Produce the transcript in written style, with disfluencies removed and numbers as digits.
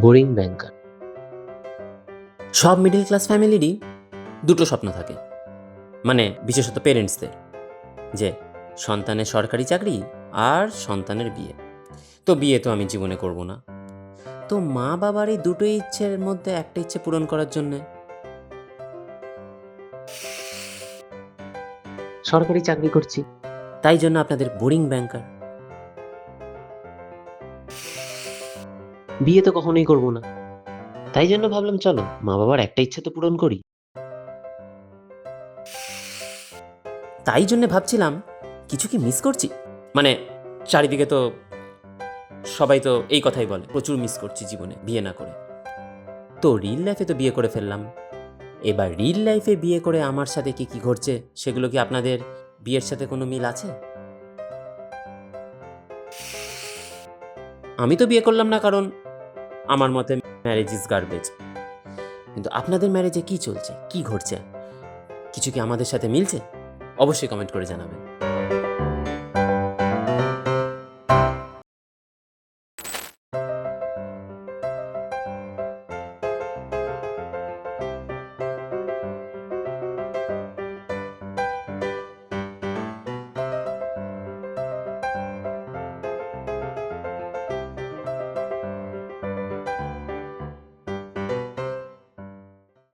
Boring ব্যাংকার। সব middle class ফ্যামিলিরই দুটো স্বপ্ন থাকে, মানে বিশেষত পেরেন্টসদের, যে সন্তানের সরকারি চাকরি আর সন্তানের বিয়ে। তো বিয়ে তো আমি জীবনে করব না, তো মা বাবার এই দুটো ইচ্ছের মধ্যে একটা ইচ্ছে পূরণ করার জন্যে সরকারি চাকরি করছি। তাই জন্য আপনাদের বোরিং ব্যাংকার। বিয়ে তো কখনোই করব না, তাই জন্য ভাবলাম চলো মা বাবার একটা ইচ্ছে তো পূরণ করি। তাই জন্যে ভাবছিলাম কিছু কি মিস করছি, মানে চারিদিকে তো সবাই তো এই কথাই বলে প্রচুর মিস করছি জীবনে বিয়ে না করে। তো রিল লাইফে তো বিয়ে করে ফেললাম, এবার রিল লাইফে বিয়ে করে আমার সাথে কি কি ঘটছে সেগুলো কি আপনাদের বিয়ের সাথে কোনো মিল আছে? আমি তো বিয়ে করলাম না, কারণ আমার মতে ম্যারেজ ইজ গার্বেজ। কিন্তু আপনাদের ম্যারেজে কি চলছে, কি ঘটছে, কিছু কি আমাদের সাথে মিলছে? অবশ্যই কমেন্ট করে জানাবেন।